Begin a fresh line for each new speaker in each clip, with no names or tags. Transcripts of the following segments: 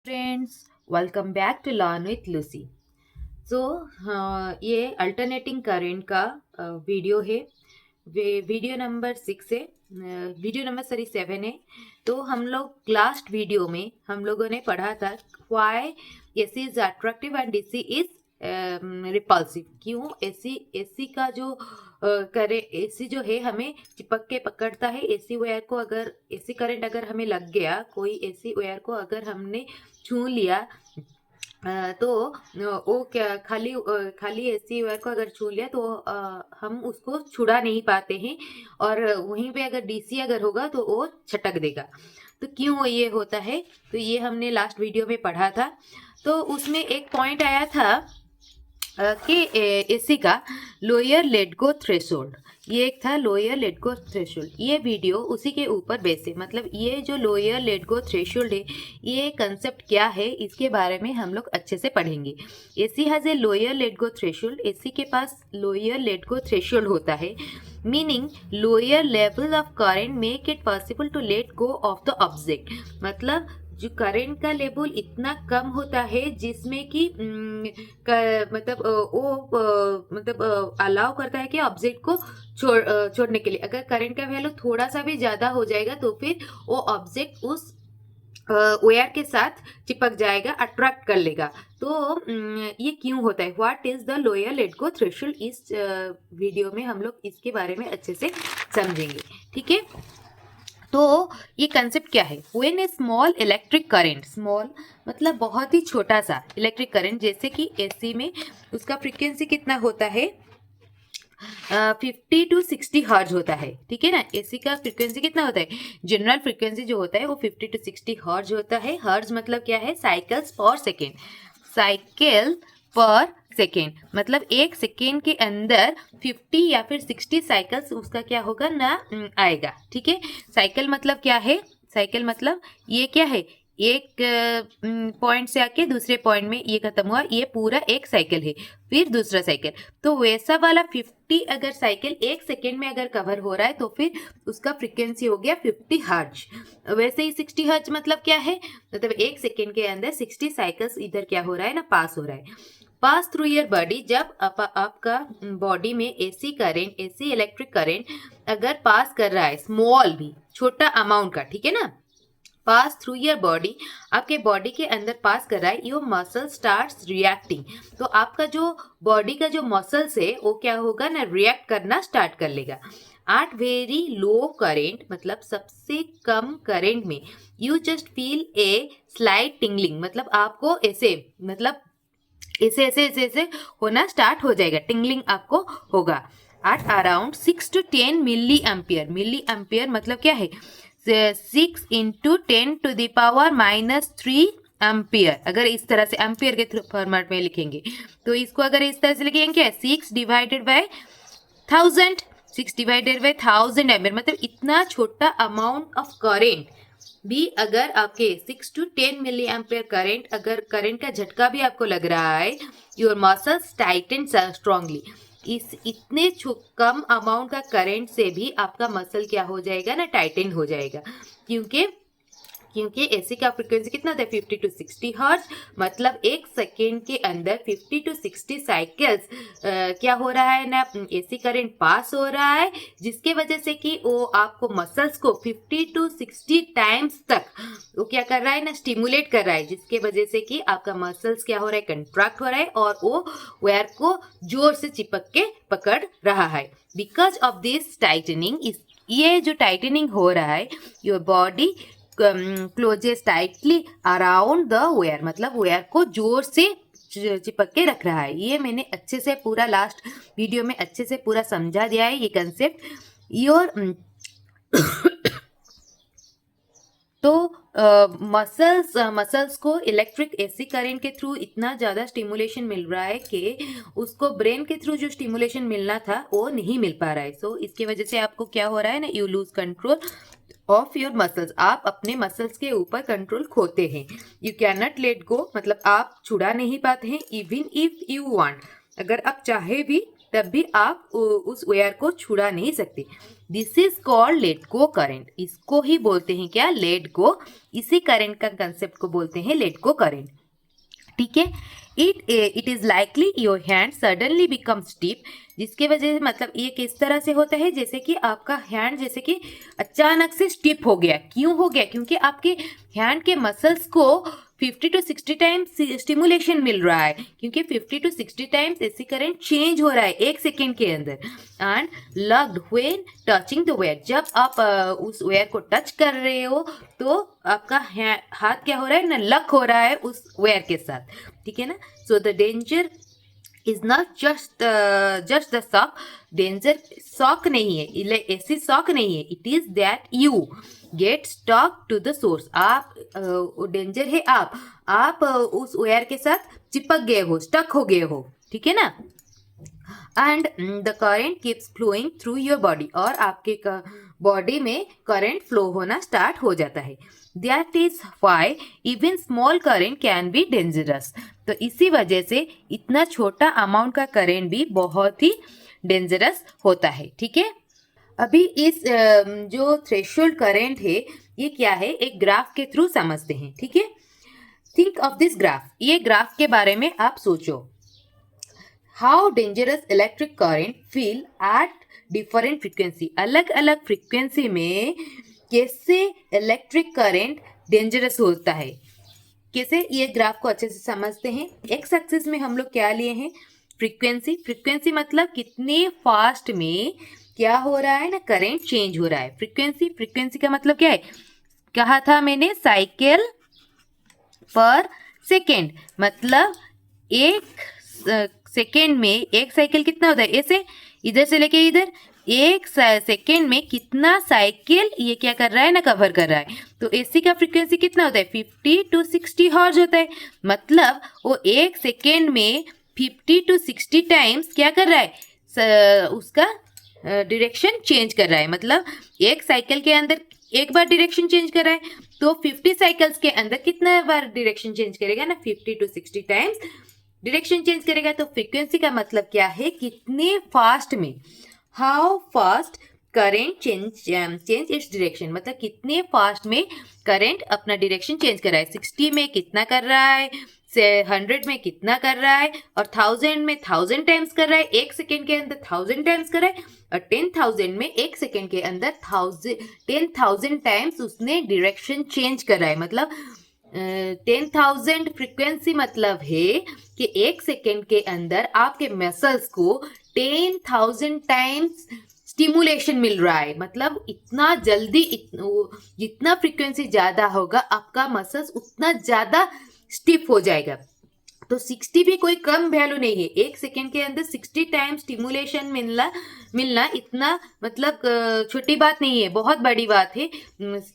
Friends, welcome back to learn with Lucy. So ये alternating current का video है। Video number 6 है। Video number 7 है। तो हम लोग लास्ट वीडियो में हम लोगों ने पढ़ा था why AC is attractive and DC is repulsive. क्यों एसी का जो करे एसी जो है हमें चिपक के पकड़ता है। एसी वायर को अगर एसी करंट अगर हमें लग गया, कोई एसी वायर को अगर हमने छू लिया, तो वो क्या खाली एसी वायर को अगर छू लिया तो हम उसको छुड़ा नहीं पाते हैं। और वहीं पे अगर डीसी अगर होगा तो वो छटक देगा। तो क्यों ये होता है, तो ये हमने लास्ट वीडियो में पढ़ा था। तो उसमें एक पॉइंट आया था कि एसी का लोअर लेट गो थ्रेशोल्ड, ये एक था लोअर लेट गो थ्रेशोल्ड। ये वीडियो उसी के ऊपर बेस है। मतलब ये जो लोअर लेट गो थ्रेशोल्ड है, ये कंसेप्ट क्या है, इसके बारे में हम लोग अच्छे से पढ़ेंगे। AC has a lower let go threshold. AC के पास लोअर लेट गो थ्रेशोल्ड होता है, meaning lower level of current make it possible to let go of the object. मतलब जो करंट का लेवल इतना कम होता है जिसमें कि मतलब मतलब अलाउ करता है कि ऑब्जेक्ट को छोड़ने के लिए। अगर करंट का वैल्यू थोड़ा सा भी ज्यादा हो जाएगा तो फिर वो ऑब्जेक्ट उस वायर के साथ चिपक जाएगा, अट्रैक्ट कर लेगा। तो ये क्यों होता है, what is the lower let go threshold, इस वीडियो में हम लोग इसके बारे में अच्छे से समझेंगे। ठीक है, तो ये कंसेप्ट क्या है। When A small electric current, small मतलब बहुत ही छोटा सा इलेक्ट्रिक करंट, जैसे कि एसी में उसका फ्रीक्वेंसी कितना होता है, 50 to 60 हर्ज होता है। ठीक है ना, एसी का फ्रीक्वेंसी कितना होता है, जनरल फ्रीक्वेंसी जो होता है वो 50 to 60 हर्ज होता है। हर्ज मतलब क्या है, साइकिल्स पर सेकेंड। साइकिल पर सेकेंड मतलब एक सेकेंड के अंदर 50 या फिर 60 साइकिल्स उसका क्या होगा ना, आएगा। ठीक है, साइकिल मतलब क्या है, साइकिल मतलब ये क्या है, एक पॉइंट से आके दूसरे पॉइंट में ये खत्म हुआ, ये पूरा एक साइकिल है। फिर दूसरा साइकिल, तो वैसा वाला 50 अगर साइकिल एक सेकेंड में अगर कवर हो रहा है तो फिर उसका फ्रीक्वेंसी हो गया 50 हर्ज। वैसे ही 60 हर्ज मतलब क्या है, मतलब एक सेकेंड के अंदर 60 साइकिल्स इधर क्या हो रहा है ना, पास हो रहा है। पास थ्रू योर बॉडी, जब आपका बॉडी में AC current, AC electric current अगर पास कर रहा है, स्मॉल भी छोटा अमाउंट का, ठीक है ना, पास थ्रू योर बॉडी, आपके बॉडी के अंदर पास कर रहा है, योर मसल स्टार्ट्स रिएक्टिंग। तो आपका जो बॉडी का जो मसल्स है वो क्या होगा ना, रिएक्ट करना स्टार्ट कर लेगा। एट वेरी लो करेंट मतलब सबसे कम करेंट में, you just feel a slight tingling, मतलब आपको ऐसे मतलब ऐसे ऐसे ऐसे ऐसे होना स्टार्ट हो जाएगा, टिंगलिंग आपको होगा। At around 6 to 10 milliampere. Milliampere मतलब क्या है, 6 into 10⁻³ एम्पियर। अगर इस तरह से एम्पियर के फॉर्मेट में लिखेंगे तो इसको अगर इस तरह से लिखेंगे क्या, 6 divided by 1000, 6 divided by 1000 ampere. मतलब इतना छोटा अमाउंट ऑफ करेंट भी अगर आपके 6 to 10 मिली एम्पियर करेंट, अगर करेंट का झटका भी आपको लग रहा है, योर मसल्स टाइटन स्ट्रांगली। इस इतने कम अमाउंट का करंट से भी आपका मसल क्या हो जाएगा ना, टाइटन हो जाएगा। क्योंकि एसी का फ्रीक्वेंसी कितना था, 50 to 60 हर्ट्ज। मतलब एक सेकेंड के अंदर 50 to 60 साइकिल्स क्या हो रहा है ना, एसी करंट पास हो रहा है, जिसके वजह से कि वो आपको मसल्स को 50 to 60 टाइम्स तक वो क्या कर रहा है ना, स्टिमुलेट कर रहा है, जिसके वजह से कि आपका मसल्स क्या हो रहा है, कंट्रैक्ट हो रहा है और वो वायर को जोर से चिपक के पकड़ रहा है। बिकॉज ऑफ दिस टाइटनिंग, ये जो टाइटनिंग हो रहा है, your body closes tightly around the wire, मतलब वेयर को जोर से चिपक के रख रहा है। ये मैंने अच्छे से पूरा लास्ट वीडियो में अच्छे से पूरा समझा दिया है ये कंसेप्ट। योर तो मसल्स को इलेक्ट्रिक एसी करंट के थ्रू इतना ज़्यादा स्टिमुलेशन मिल रहा है कि उसको ब्रेन के थ्रू जो स्टिमुलेशन मिलना था वो नहीं मिल पा रहा है। सो इसकी वजह से आपको क्या हो रहा है ना, you lose control of your muscles, आप अपने मसल्स के ऊपर कंट्रोल खोते हैं। You can not let go, मतलब आप छुड़ा नहीं पाते हैं, इवन इफ यू वांट, अगर आप चाहे भी तब भी आप उस वायर को छुड़ा नहीं सकते। This is called let go current. इसको ही बोलते हैं क्या, लेट गो। इसी करंट का कंसेप्ट को बोलते हैं लेट गो करंट। ठीक है। It is likely your hand suddenly become stiff, जिसके वजह से मतलब ये किस तरह से होता है, जैसे कि आपका हैंड जैसे कि अचानक से स्टिफ हो गया। क्यों हो गया? क्योंकि आपके हैंड के मसल्स को 50 to 60 टाइम्स स्टिमुलेशन मिल रहा है, क्योंकि 50 to 60 times AC current change हो रहा है 1 सेकेंड के अंदर। And lugged when touching the wire, जब आप उस वेयर को टच कर रहे हो तो आपका हाथ क्या हो रहा है ना, लक हो रहा है उस वेयर के साथ। ठीक है ना। So the danger is not just the shock. Danger shock नहीं है, ऐसी शॉक नहीं है। It is that you get stuck to the source. आप डेंजर है आप उस वायर के साथ चिपक गए हो, स्टक हो गए हो। ठीक है ना। And the current keeps flowing through your body, और आपके बॉडी में करंट फ्लो होना स्टार्ट हो जाता है। That is why even small current can be dangerous. तो इसी वजह से इतना छोटा अमाउंट का करंट भी बहुत ही डेंजरस होता है। ठीक है। अभी इस जो थ्रेशोल्ड करंट है ये क्या है, एक ग्राफ के थ्रू समझते हैं। ठीक है। Think of this graph. ये ग्राफ के बारे में आप सोचो। How dangerous electric current feel at different frequency. अलग अलग फ्रीक्वेंसी में कैसे इलेक्ट्रिक करंट डेंजरस होता है, कैसे, ये ग्राफ को अच्छे से समझते हैं। एक्स एक्सिस में हम लोग क्या लिए हैं, फ्रीक्वेंसी। फ्रीक्वेंसी मतलब कितने फास्ट में क्या हो रहा है ना, करंट चेंज हो रहा है। फ्रीक्वेंसी का मतलब क्या है, कहा था मैंने, साइकिल पर सेकेंड। मतलब एक सेकेंड में एक साइकिल कितना होता है, ऐसे इधर से लेके इधर, एक सेकेंड में कितना साइकिल ये क्या कर रहा है ना, कवर कर रहा है। तो एसी का फ्रीक्वेंसी कितना होता है, 50 to 60 हर्ट्ज होता है। मतलब वो एक सेकेंड में 50 to 60 टाइम्स क्या कर रहा है, उसका डायरेक्शन चेंज कर रहा है। मतलब एक साइकिल के अंदर एक बार डायरेक्शन चेंज कर रहा है, तो 50 साइकिल्स के अंदर कितना बार डायरेक्शन चेंज करेगा ना, 50 to 60 टाइम्स डायरेक्शन चेंज करेगा। तो फ्रीक्वेंसी का मतलब क्या है, कितने फास्ट में, how fast current change its direction. मतलब कितने फास्ट में करंट अपना डायरेक्शन चेंज कर रहा है। 60 में कितना कर रहा है, 100 में कितना कर रहा है, और 1000 में 1000 टाइम्स कर रहा है, एक सेकेंड के अंदर 1000 टाइम्स कर रहा है, और 10,000 में एक सेकेंड के अंदर 10,000 टाइम्स उसने डायरेक्शन चेंज कर रहा है। मतलब 10,000 फ्रीक्वेंसी मतलब है कि एक सेकेंड के अंदर आपके मसल्स को 10,000 टाइम्स स्टिमुलेशन मिल रहा है। मतलब इतना जल्दी, जितना फ्रीक्वेंसी ज्यादा होगा आपका मसल्स उतना ज्यादा स्टिफ हो जाएगा। तो 60 भी कोई कम वैल्यू नहीं है। एक सेकेंड के अंदर 60 टाइम स्टिमुलेशन मिलना इतना मतलब छोटी बात नहीं है, बहुत बड़ी बात है।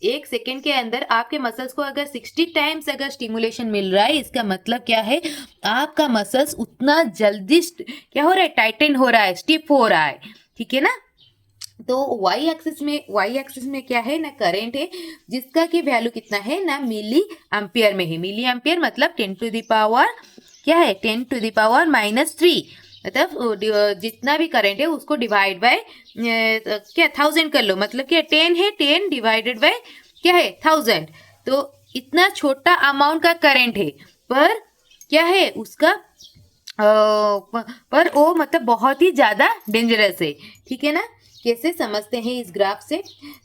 एक सेकेंड के अंदर आपके मसल्स को अगर 60 टाइम्स अगर स्टिमुलेशन मिल रहा है, इसका मतलब क्या है, आपका मसल्स उतना जल्दी क्या हो रहा है, टाइटन हो रहा है, स्टिफ हो रहा है। ठीक है ना। तो वाई एक्सिस में क्या है ना, करंट है, जिसका की वैल्यू कितना है ना, मिली एम्पियर में है। मिली एम्पियर मतलब 10 to the power क्या है, 10 to the power -3। मतलब जितना भी करंट है उसको डिवाइड बाय क्या 1000 कर लो। मतलब क्या 10 है, 10 डिवाइडेड बाय क्या है 1000। तो इतना छोटा अमाउंट का करंट है, पर क्या है उसका पर वो मतलब बहुत ही ज्यादा डेंजरस है। ठीक है ना। कैसे समझते हैं इस ग्राफ से,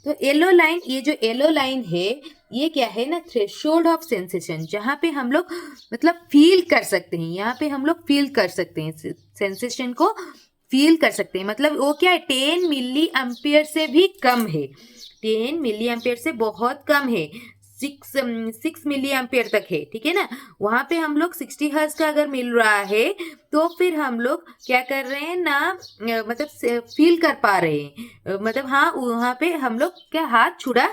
तो येलो लाइन, ये जो येलो लाइन है ये क्या है ना, थ्रेशोल्ड ऑफ सेंसेशन, जहाँ पे हम लोग मतलब फील कर सकते हैं। यहाँ पे हम लोग फील कर सकते हैं, सेंसेशन को फील कर सकते हैं। मतलब वो क्या है, 10 मिली एम्पियर से भी कम है, 10 मिली एम्पियर से बहुत कम है, 6 मिली एम्पियर तक है। ठीक है ना। वहां पे हम लोग 60 हर्ट्ज का अगर मिल रहा है तो फिर हम लोग क्या कर रहे हैं ना, मतलब फील कर पा रहे हैं। मतलब हाँ, वहां पे हम लोग क्या हाथ छुड़ा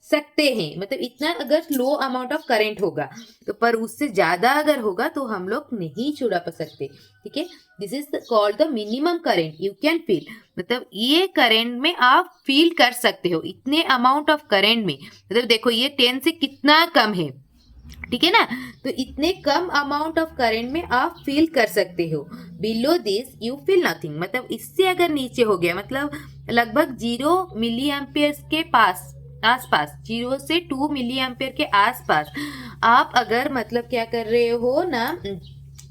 सकते हैं। मतलब इतना अगर लो अमाउंट ऑफ करंट होगा तो, पर उससे ज्यादा अगर होगा तो हम लोग नहीं छुड़ा पा सकते। ठीक है। This is called the minimum current you can feel. मतलब ये करंट में आप फील कर सकते हो, इतने अमाउंट ऑफ करंट में। मतलब देखो ये 10 से कितना कम है, ठीक है ना। तो इतने कम अमाउंट ऑफ करंट में आप फील कर सकते हो। Below this you feel nothing, मतलब इससे अगर नीचे हो गया, मतलब लगभग 0 मिली एम्पियर के पास आसपास, 0 से 2 मिली एम्पियर के आसपास आप अगर मतलब क्या कर रहे हो ना,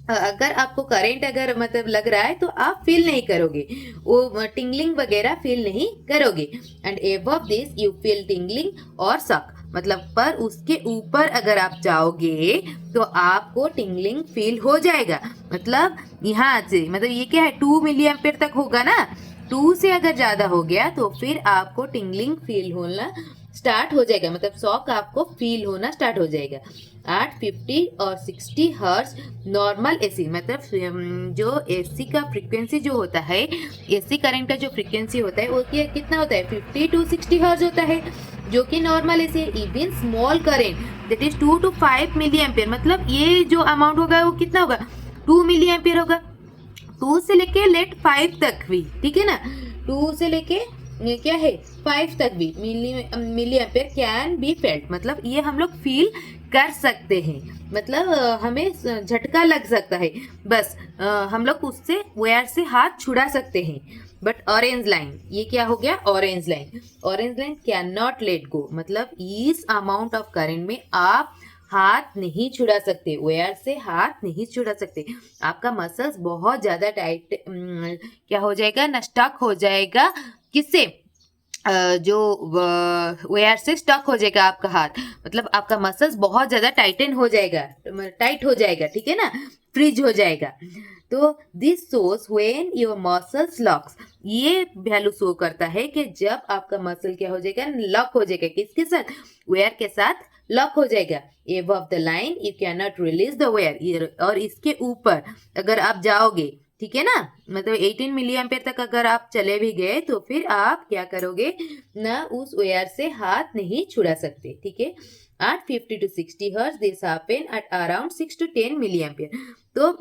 अगर आपको करंट अगर मतलब लग रहा है तो आप फील नहीं करोगे, वो टिंगलिंग वगैरह फील नहीं करोगे। And above this you feel tingling और सक, मतलब पर उसके ऊपर अगर आप जाओगे तो आपको टिंगलिंग फील हो जाएगा। मतलब यहाँ से मतलब ये क्या है, 2 मिली एम्पियर तक होगा ना, 2 से अगर ज्यादा हो गया तो फिर आपको टिंगलिंग फील होना स्टार्ट हो जाएगा, मतलब शॉक आपको फील होना स्टार्ट हो जाएगा। 850 और 60 हर्ट्ज नॉर्मल एसी, मतलब जो एसी का फ्रीक्वेंसी जो होता है, एसी करंट का जो फ्रीक्वेंसी होता है वो कितना होता है, 50 to 60 हर्ट्ज होता है, जो कि नॉर्मल एसी है। Even small current that is 2 to 5 milliampere, मतलब ये जो अमाउंट होगा वो कितना होगा, 2 मिली एम्पियर होगा। 2 से लेके लेट 5 तक भी, ठीक है ना, 2 से लेके क्या है 5 तक भी milliampere can be felt, मतलब ये हम लोग फील कर सकते हैं, मतलब हमें झटका लग सकता है, बस हम लोग उससे वायर से हाथ छुड़ा सकते हैं। बट ऑरेंज लाइन, ये क्या हो गया, orange line, orange line can not let go, मतलब इस अमाउंट ऑफ करंट में आप हाथ नहीं छुड़ा सकते, वायर से हाथ नहीं छुड़ा सकते, आपका मसल्स बहुत ज्यादा टाइट क्या हो जाएगा ना, स्टक हो जाएगा, किससे, जो वायर से स्टक हो जाएगा आपका हाथ, मतलब आपका मसल्स बहुत ज्यादा टाइटन हो जाएगा, टाइट हो जाएगा, ठीक है ना, फ्रीज हो जाएगा। तो this shows when your muscles locks, ये वैल्यू शो करता है कि जब आपका मसल क्या हो जाएगा, लॉक हो जाएगा, किसके साथ, वायर के साथ लॉक हो जाएगा। Above the line you can not release the wire, और इसके ऊपर अगर आप जाओगे, ठीक है ना, मतलब 18 मिली एम्पियर तक अगर आप चले भी गए तो फिर आप क्या करोगे ना, उस वायर से हाथ नहीं छुड़ा सकते, ठीक है। 850 to 60 hertz this happen at around 6 to 10 milliampere. तो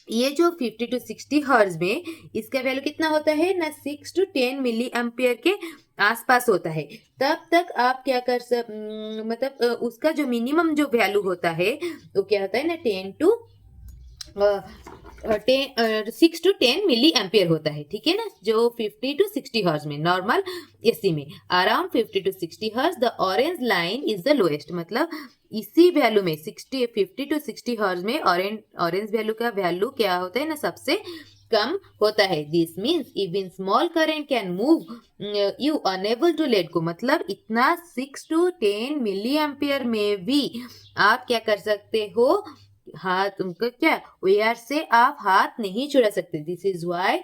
ये जो 50 to 60 हर्ट्ज में इसका वैल्यू कितना होता है ना, 6 to 10 मिली एम्पियर के आसपास होता है। तब तक आप क्या कर मतलब उसका जो मिनिमम जो वैल्यू होता है वो क्या होता है ना, 6 to 10 मिली एम्पियर होता है, ठीक है ना, जो 50 to 60 हर्ट्ज में नॉर्मल एसी में। Around 50 to 60 hertz the orange line is the lowest, मतलब इसी वैल्यू में 50 to 60 हर्ट्ज में ऑरेंज वैल्यू का वैल्यू क्या होता है ना, सबसे कम होता है। This means even small current can move you unable to let go, मतलब इतना 6 to 10 मिली एम्पियर में भी आप क्या कर सकते हो, हाथ उनका क्या, वायर से आप हाथ नहीं छुड़ा सकते। This is why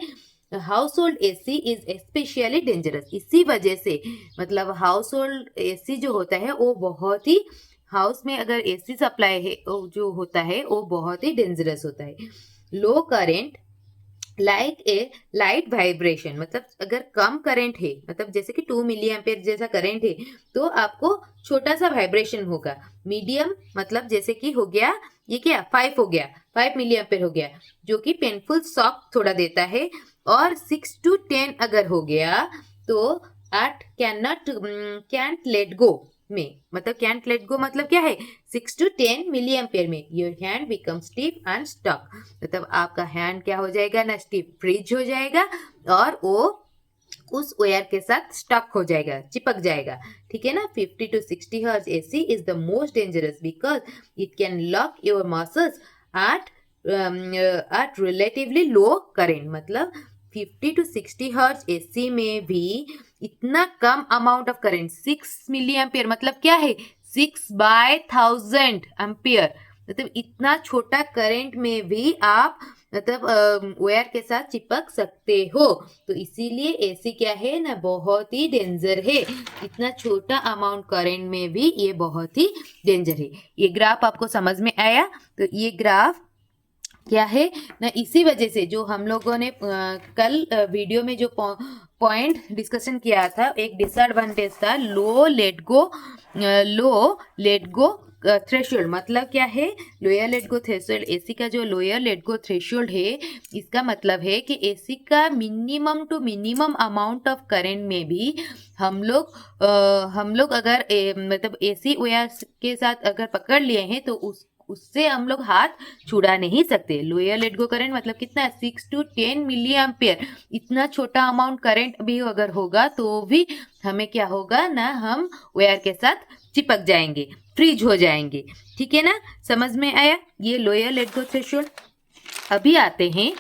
household AC is specially dangerous, इसी वजह से मतलब हाउस होल्ड एसी जो होता है वो बहुत ही, हाउस में अगर एसी सप्लाई है जो होता है वो बहुत ही डेंजरस होता है। Low current like a light vibration, मतलब अगर कम करंट है, मतलब जैसे कि 2 मिली एम्पियर जैसा करंट है तो आपको छोटा सा वाइब्रेशन होगा। मीडियम मतलब जैसे कि हो गया ये क्या 5 हो गया, 5 मिली एम्पियर हो गया, जो कि पेनफुल शॉक थोड़ा देता है। और 6 to 10 अगर हो गया तो एट कैंट लेट गो में, मतलब कैंट लेट गो मतलब क्या है, 6 to 10 मिली एम्पियर में your hand become stiff and stuck, मतलब आपका हैंड क्या हो जाएगा ना, स्टिफ फ्रीज हो जाएगा और वो उस वायर के साथ स्टक हो जाएगा, चिपक जाएगा, ठीक है ना। 50 to 60 hertz AC is the most dangerous because it can lock your muscles at relatively low current, मतलब 50 to 60 हर्ट्ज एसी में भी इतना कम amount of current, 6 milliampere मतलब क्या है, 6/1000 एम्पियर, मतलब इतना छोटा करंट में भी आप मतलब वायर के साथ चिपक सकते हो। तो इसीलिए एसी क्या है ना, बहुत ही डेंजर है, इतना छोटा अमाउंट करंट में भी ये बहुत ही डेंजर है। ये ग्राफ आपको समझ में आया, तो ये ग्राफ क्या है ना, इसी वजह से जो हम लोगों ने कल वीडियो में जो पॉइंट डिस्कशन किया था, एक डिसएडवांटेज था लो लेट गो थ्रेशोल्ड मतलब क्या है, lower let go threshold, AC का जो लोअर लेट गो थ्रेशोल्ड है, इसका मतलब है कि एसी का minimum to minimum amount of current में भी हम लोग अगर मतलब एसी वायर के साथ अगर पकड़ लिए हैं तो उससे हम लोग हाथ छुड़ा नहीं सकते। लोअर लेट गो करंट मतलब कितना, 6 to 10 मिली एम्पियर, इतना छोटा अमाउंट करंट भी अगर होगा तो भी हमें क्या होगा ना, हम वायर के साथ चिपक जाएंगे, फ्रीज हो जाएंगे। ठीक है ना, समझ में आया ये लोअर लेट गो थ्रेशोल्ड। अभी आते हैं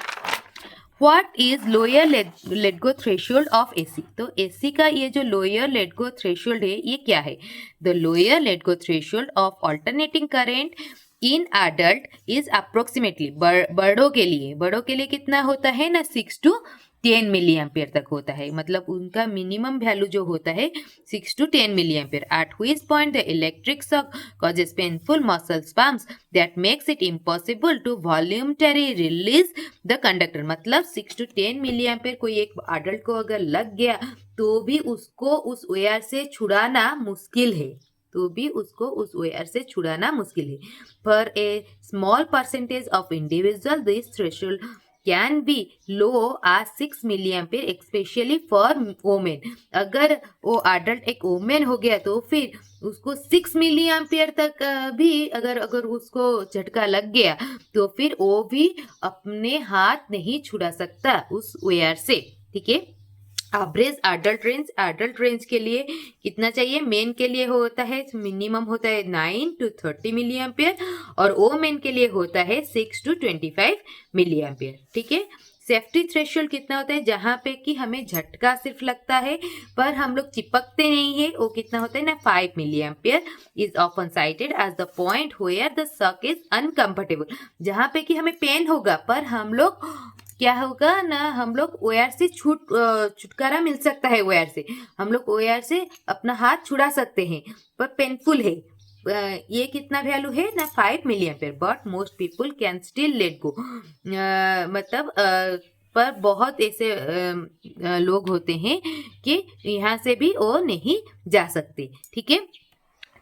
what is lower let go threshold of AC. तो एसी का ये जो लोअर लेट गो थ्रेशोल्ड है ये क्या है, the lower let go threshold of alternating current in adult is approximately, बड़ों के लिए कितना होता है ना, 6 to 10 मिली एम्पियर तक होता है। मतलब उनका मिनिमम वैल्यू जो होता है 6 to 10 milliampere, at which point the electric shock causes painful muscle spasms that makes it impossible to voluntarily release the conductor। मतलब 6 to 10 मिली एम्पियर कोई एक अडल्ट को अगर लग गया तो भी उसको उस वायर से छुड़ाना मुश्किल है, For a small percentage of individuals, this threshold can be low as 6 milliampere, especially for women। अगर वो अडल्ट एक वोमेन हो गया तो फिर उसको 6 मिली एम्पियर तक भी अगर उसको झटका लग गया तो फिर वो भी अपने हाथ नहीं छुड़ा सकता उस वायर से। ठीक है, एवरेज एडल्ट रेंज के लिए कितना चाहिए, मेन के लिए होता है मिनिमम होता है 9 to 30 मिली एम्पियर और वोमेन के लिए होता है 6 to 25 मिली एम्पियर। ठीक है, सेफ्टी थ्रेशोल्ड कितना होता है, जहां पे कि हमें झटका सिर्फ लगता है पर हम लोग चिपकते नहीं है, वो कितना होता है ना, 5 milliampere is often cited as the point where the shock is uncomfortable. जहां पे कि हमें पेन होगा पर हम लोग क्या होगा ना, हम लोग वायर से छुटकारा मिल सकता है, वायर से हम लोग वायर से अपना हाथ छुड़ा सकते हैं पर पेनफुल है। ये कितना वैल्यू है ना, 5 milliampere, but most people can still let go. मतलब पर बहुत ऐसे लोग होते हैं कि यहाँ से भी वो नहीं जा सकते। ठीक है,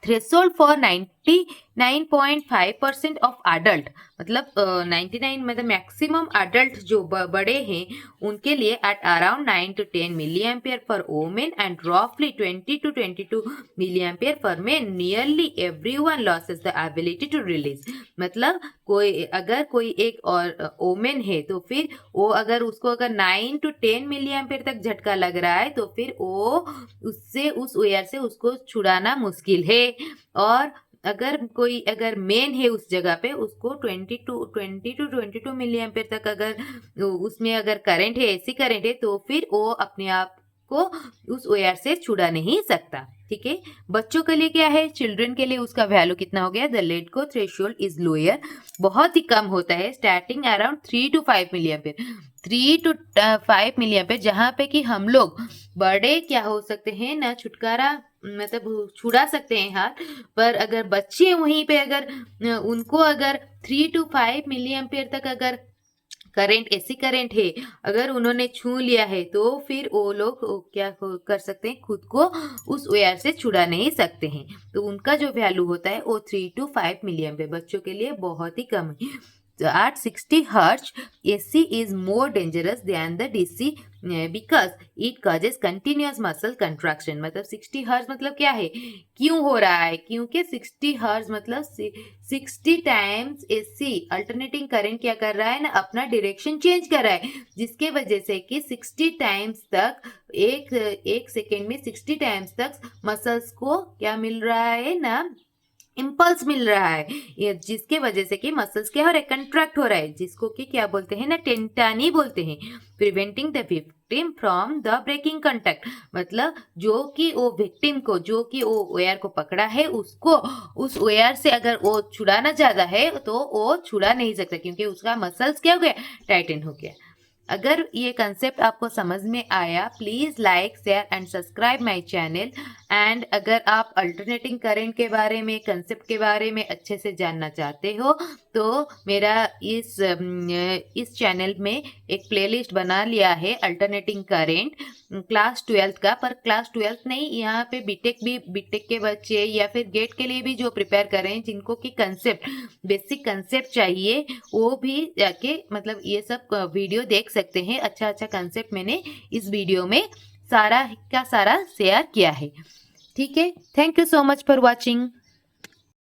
थ्रेशोल्ड फॉर 99.5% ऑफ अडल्ट, मतलब 99 मतलब मैक्सिमम अडल्ट जो बड़े हैं उनके लिए at around 9 to 10 milliampere for women and रफली 20 to 22 milliampere for men. Nearly everyone loses the ability to release. मतलब कोई एक और वोमेन है तो फिर वो अगर उसको अगर 9 to 10 मिली एम्पियर तक झटका लग रहा है तो फिर वो उससे उस वायर से उसको छुड़ाना मुश्किल है। और अगर मेन है उस जगह पे उसको 20 to 22 मिली एम्पियर तक अगर उसमें अगर करंट है, एसी करंट है, तो फिर वो अपने आप को उस वायर से छुड़ा नहीं सकता। ठीक है, बच्चों के लिए क्या है, चिल्ड्रन के लिए उसका वैल्यू कितना हो गया, the let go threshold is lower, बहुत ही कम होता है, starting around 3 to 5 milliampere, 3 to 5 milliampere, जहां पे कि हम लोग बड़े क्या हो सकते हैं ना, छुटकारा मतलब छुड़ा सकते हैं हाथ, पर अगर बच्चे वहीं पे अगर उनको अगर 3 to 5 मिली एम्पियर तक अगर करंट, एसी करंट है, अगर उन्होंने छू लिया है तो फिर वो लोग क्या कर सकते हैं, खुद को उस वायर से छुड़ा नहीं सकते हैं। तो उनका जो वैल्यू होता है वो 3 to 5 मिली एम्पियर, बच्चों के लिए बहुत ही कम है। At 60 Hz, AC is more dangerous than the DC because it causes continuous muscle contraction। मतलब 60 Hz मतलब क्या है, क्यों हो रहा है, क्योंकि 60 Hz मतलब 60 टाइम्स AC अल्टरनेटिंग करंट क्या कर रहा है ना, अपना डायरेक्शन चेंज कर रहा है, जिसके वजह से कि 60 टाइम्स तक एक सेकेंड में 60 टाइम्स तक मसल्स को क्या मिल रहा है ना, इम्पल्स मिल रहा है, ये जिसके वजह से कि मसल्स क्या हो रहा है, कंट्रैक्ट हो रहा है, जिसको कि क्या बोलते हैं ना, टेंटानी बोलते हैं। Preventing the victim from the breaking contact, मतलब जो कि वो विक्टिम को, जो कि वो वायर को पकड़ा है, उसको उस वायर से अगर वो छुड़ाना चाहता है तो वो छुड़ा नहीं सकता, क्योंकि उसका मसल्स क्या हो गया, टाइटन हो गया। अगर ये कंसेप्ट आपको समझ में आया, please like, share and subscribe my channel. And अगर आप अल्टरनेटिंग करंट के बारे में, कंसेप्ट के बारे में अच्छे से जानना चाहते हो तो मेरा इस चैनल में एक प्लेलिस्ट बना लिया है अल्टरनेटिंग करंट, क्लास 12th का, पर क्लास 12th नहीं, यहाँ पे बीटेक के बच्चे या फिर गेट के लिए भी जो प्रिपेयर कर रहे हैं, जिनको की कंसेप्ट, बेसिक कंसेप्ट चाहिए, वो भी जाके मतलब ये सब वीडियो देख सकते हैं। अच्छा अच्छा कंसेप्ट मैंने इस वीडियो में सारा का सारा शेयर किया है। ठीक है, thank you so much for watching.